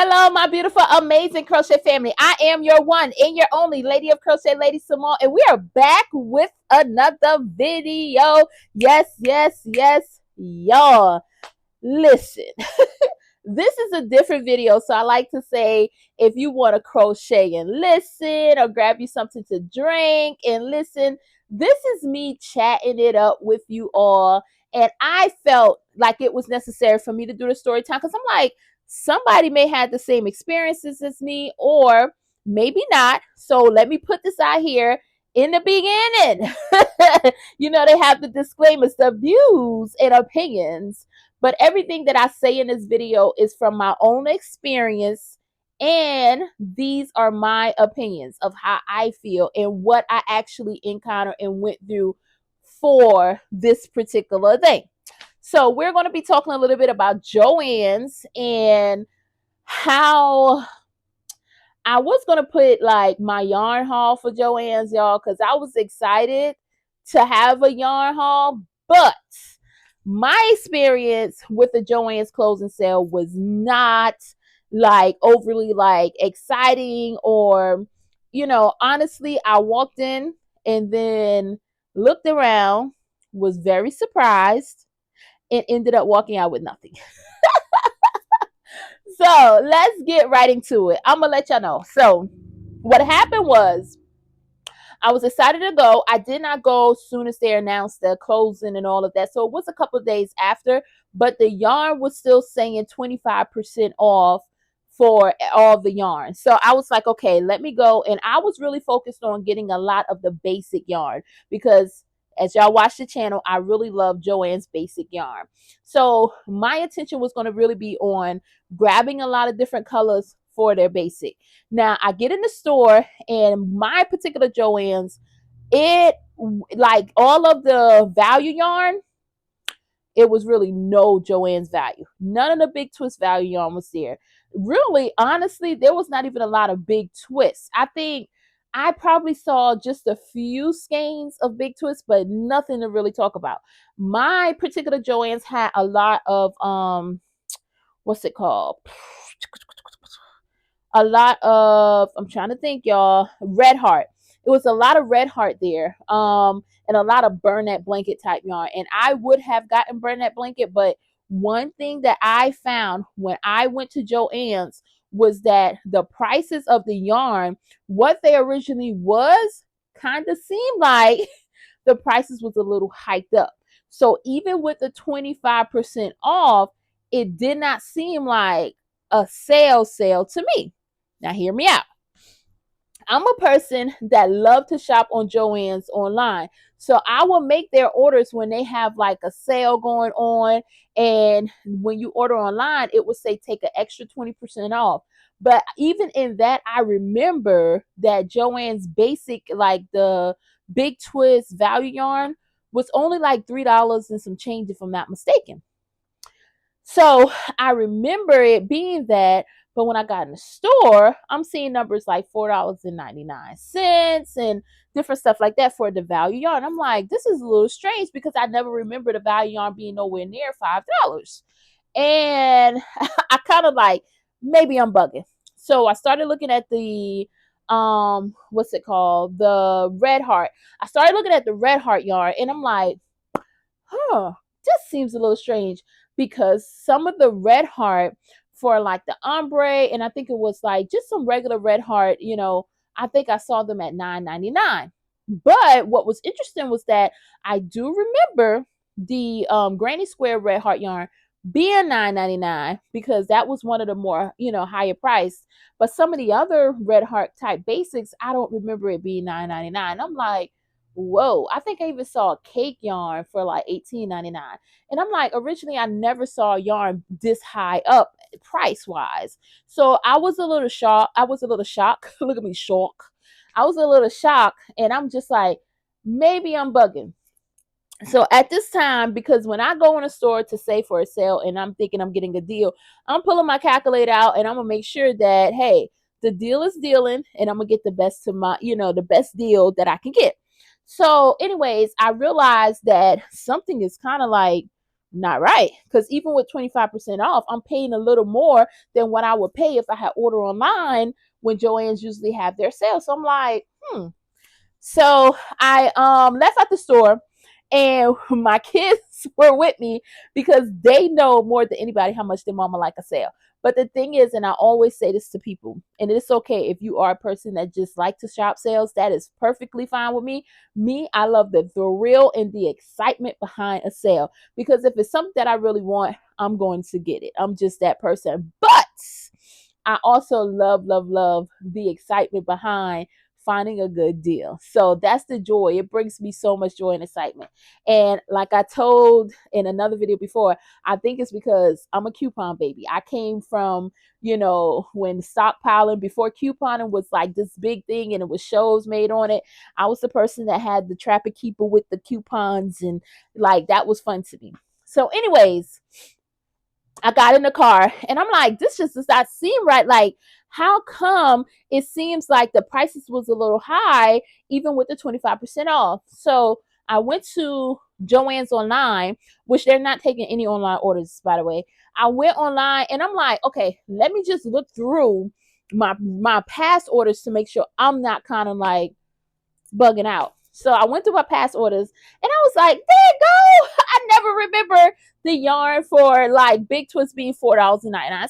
Hello, my beautiful, amazing crochet family. I am your one and your only Lady of Crochet, LadySamoan, and we are back with another video. Yes, y'all. Listen, this is a different video, so I like to say if you want to crochet and listen, or grab you something to drink and listen, this is me chatting it up with you all. And I felt like it was necessary for me to do the story time because I'm like, somebody may have the same experiences as me, or maybe not. So let me put this out here in the beginning. They have the disclaimers, the views and opinions, but everything that I say in this video is from my own experience, and these are my opinions of how I feel and what I actually encountered and went through for this particular thing. So we're going to be talking a little bit about Joann's and how I was going to put like my yarn haul for Joann's, y'all, because I was excited to have a yarn haul, but my experience with the Joann's closing sale was not like overly like exciting, or honestly, I walked in and then looked around, was very surprised, and ended up walking out with nothing. So let's get right into it. I'm gonna let y'all know. So what happened was, I was excited to go. I did not go soon as they announced the closing and all of that. So it was a couple of days after, but the yarn was still saying 25% off for all the yarn. So I was like, okay, let me go. And I was really focused on getting a lot of the basic yarn because as y'all watch the channel, I really love Joann's basic yarn. So my attention was going to really be on grabbing a lot of different colors for their basic. Now I get in the store, and my particular Joann's, it like all of the value yarn, it was really no Joann's value. None of the big twist value yarn was there. Really, honestly, there was not even a lot of big twists. I think I probably saw just a few skeins of big twists, but nothing to really talk about. My particular Joann's had a lot of what's it called? A lot of, I'm trying to think, y'all, red heart. It was a lot of red heart there, and a lot of burnette blanket type yarn. And I would have gotten burnette blanket, but one thing that I found when I went to Joann's was that the prices of the yarn, what they originally was, kind of seemed like the prices was a little hiked up. So even with the 25% off, it did not seem like a sale to me. Now hear me out. I'm a person that love to shop on Joann's online. So I will make their orders when they have like a sale going on. And when you order online, it will say take an extra 20% off. But even in that, I remember that Joann's basic, like the big twist value yarn, was only like $3 and some change, if I'm not mistaken. So I remember it being that, but when I got in the store, I'm seeing numbers like $4.99 and different stuff like that for the value yarn. I'm like, this is a little strange because I never remember the value yarn being nowhere near $5. And I kind of like, maybe I'm bugging. So I started looking at the what's it called? The red heart. I started looking at the red heart yarn, and I'm like, this seems a little strange, because some of the red heart for like the ombre, and I think it was like just some regular red heart, I think I saw them at $9.99. But what was interesting was that I do remember the granny square red heart yarn being $9.99, because that was one of the more higher price. But some of the other red heart type basics, I don't remember it being $9.99. I'm like, whoa. I think I even saw a cake yarn for like $18.99. And I'm like, originally I never saw yarn this high up price wise. So I was a little shocked. Look at me, shock. I was a little shocked, and I'm just like, maybe I'm bugging. So at this time, because when I go in a store to say for a sale and I'm thinking I'm getting a deal, I'm pulling my calculator out, and I'm gonna make sure that, hey, the deal is dealing, and I'm gonna get the best to my, the best deal that I can get. So anyways, I realized that something is kind of like Not right. Because even with 25% off, I'm paying a little more than what I would pay if I had ordered online when Joann's usually have their sale. So I'm like, So I left at the store, and my kids were with me because they know more than anybody how much their mama like a sale. But the thing is, and I always say this to people, and it's okay if you are a person that just like to shop sales, that is perfectly fine with me. Me, I love the thrill and the excitement behind a sale, because if it's something that I really want, I'm going to get it. I'm just that person. But I also love the excitement behind finding a good deal. So that's the joy. It brings me so much joy and excitement. And like I told in another video before, I think it's because I'm a coupon baby. I came from, when stockpiling before couponing was like this big thing and it was shows made on it. I was the person that had the Trapper Keeper with the coupons, and like that was fun to me. So anyways, I got in the car and I'm like, this just does not seem right. Like, how come it seems like the prices was a little high, even with the 25% off? So I went to Joann's online, which they're not taking any online orders, by the way. I went online and I'm like, okay, let me just look through my past orders to make sure I'm not kind of like bugging out. So I went through my past orders and I was like, there you go. I never remember the yarn for like Big Twist being $4.99.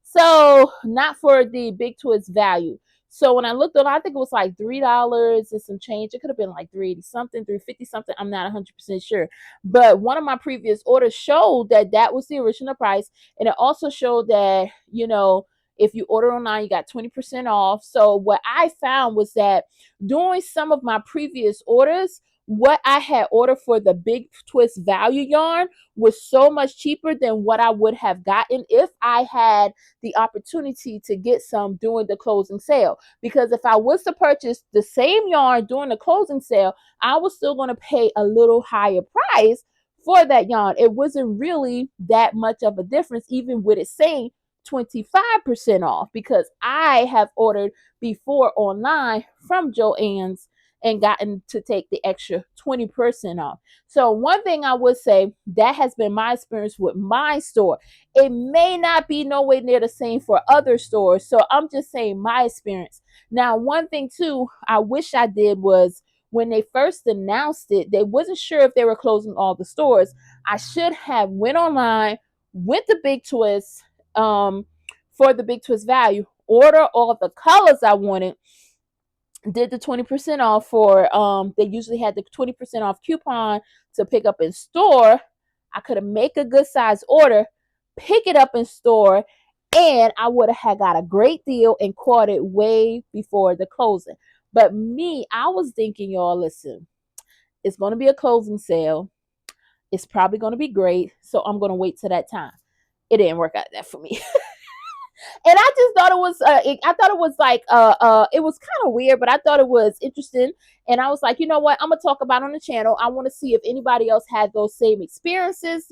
So not for the Big Twist value. So when I looked on, I think it was like $3 and some change. It could have been like 380 something, 350 something. I'm not 100% sure. But one of my previous orders showed that that was the original price. And it also showed that, if you order online, you got 20% off. So what I found was that during some of my previous orders, what I had ordered for the Big Twist value yarn was so much cheaper than what I would have gotten if I had the opportunity to get some during the closing sale. Because if I was to purchase the same yarn during the closing sale, I was still going to pay a little higher price for that yarn. It wasn't really that much of a difference, even with it saying 25% off, because I have ordered before online from Joann's and gotten to take the extra 20% off. So one thing I would say, that has been my experience with my store. It may not be nowhere near the same for other stores. So I'm just saying my experience. Now, one thing too, I wish I did was when they first announced it, they wasn't sure if they were closing all the stores. I should have went online, went to Big Twist, for the Big Twist value, order all of the colors I wanted, did the 20% off for they usually had the 20% off coupon to pick up in store. I could have make a good size order, pick it up in store, and I would have had got a great deal and caught it way before the closing. But me, I was thinking, y'all, listen, it's going to be a closing sale. It's probably going to be great, so I'm going to wait till that time. It didn't work out that for me. And I just thought it was I thought it was like it was kind of weird, but I thought it was interesting. And I was like, you know what, I'm gonna talk about on the channel. I want to see if anybody else had those same experiences.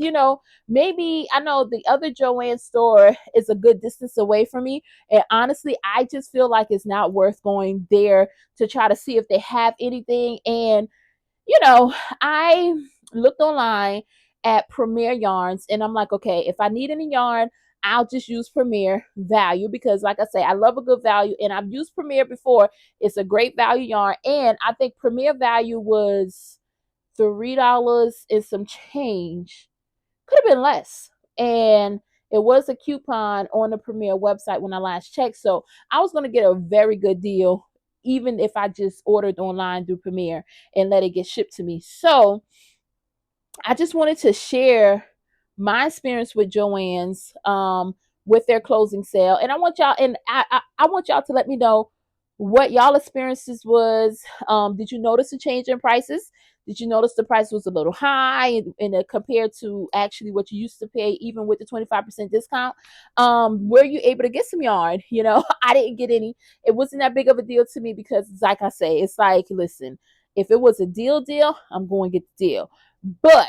Maybe, I know the other Joann store is a good distance away from me, and honestly I just feel like it's not worth going there to try to see if they have anything. And I looked online at Premier Yarns and I'm like, okay, if I need any yarn, I'll just use Premier value, because like I say, I love a good value and I've used Premier before. It's a great value yarn. And I think Premier value was $3 and some change. Could have been less. And it was a coupon on the Premier website when I last checked. So I was going to get a very good deal, even if I just ordered online through Premier and let it get shipped to me. So I just wanted to share my experience with Joann's with their closing sale. And I want y'all, and I want y'all to let me know what y'all experiences was. Did you notice a change in prices? Did you notice the price was a little high and compared to actually what you used to pay, even with the 25% discount? Were you able to get some yarn? I didn't get any. It wasn't that big of a deal to me because, like I say, it's like, listen, if it was a deal, I'm going to get the deal. But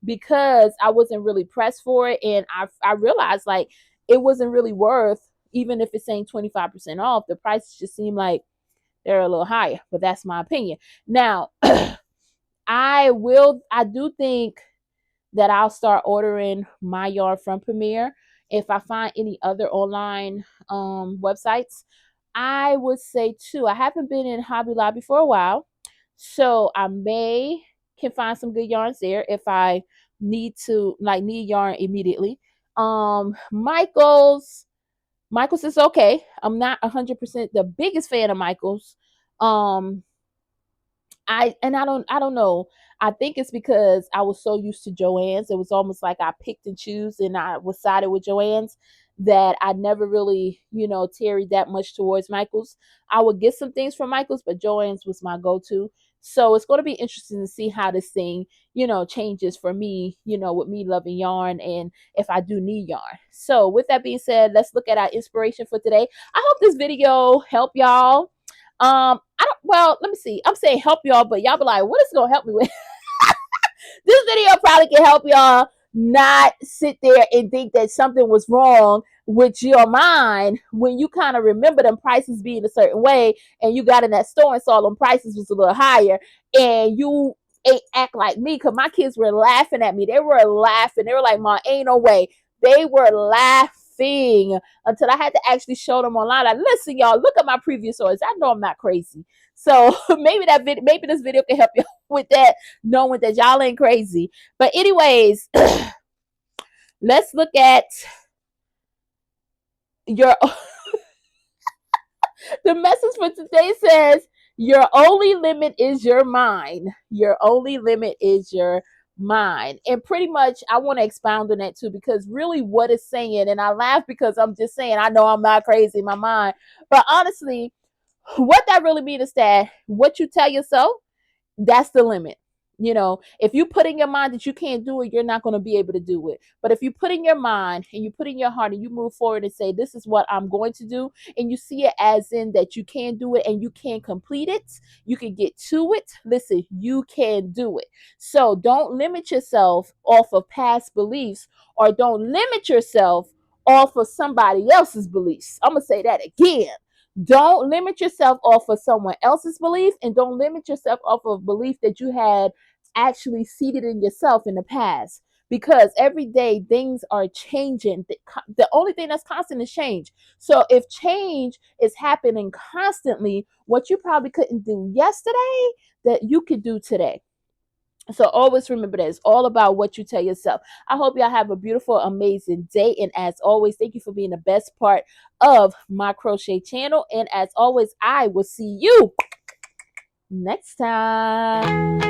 because I wasn't really pressed for it, and I realized like it wasn't really worth, even if it's saying 25% off, the prices just seem like they're a little higher. But that's my opinion. Now, I do think that I'll start ordering my yarn from Premier. If I find any other online websites, I would say too, I haven't been in Hobby Lobby for a while, so I may can find some good yarns there if I need yarn immediately. Michaels is okay. I'm not 100% the biggest fan of Michaels. Um, I don't know. I think it's because I was so used to Joann's. It was almost like I picked and choose, and I was sided with Joann's, that I never really, tarried that much towards Michael's. I would get some things from Michael's, but Joann's was my go-to. So it's going to be interesting to see how this thing, changes for me, with me loving yarn and if I do need yarn. So with that being said, let's look at our inspiration for today. I hope this video helped y'all. I don't, well, let me see. I'm saying help y'all, but y'all be like, what is it gonna help me with? This video probably can help y'all not sit there and think that something was wrong with your mind when you kind of remember them prices being a certain way and you got in that store and saw them prices was a little higher and you ain't act like me, because my kids were laughing at me. They were laughing. They were like, "Ma, ain't no way." They were laughing until I had to actually show them online. Like, listen, y'all, look at my previous orders. I know I'm not crazy. So maybe maybe this video can help you with that, knowing that y'all ain't crazy. But anyways, let's look at your the message for today says your only limit is your mind. Your only limit is your mind. And pretty much I want to expound on that too, because really what it's saying, and I laugh because I'm just saying I know I'm not crazy in my mind, but honestly, what that really means is that what you tell yourself, that's the limit. If you put in your mind that you can't do it, you're not going to be able to do it. But if you put in your mind and you put in your heart and you move forward and say, this is what I'm going to do, and you see it as in that you can do it and you can complete it, you can get to it. Listen, you can do it. So don't limit yourself off of past beliefs, or don't limit yourself off of somebody else's beliefs. I'm going to say that again. Don't limit yourself off of someone else's belief, and don't limit yourself off of belief that you had actually seated in yourself in the past, because every day things are changing. The only thing that's constant is change. So if change is happening constantly, what you probably couldn't do yesterday, that you could do today. So always remember that it's all about what you tell yourself. I hope y'all have a beautiful, amazing day. And as always, thank you for being the best part of my crochet channel. And as always, I will see you next time.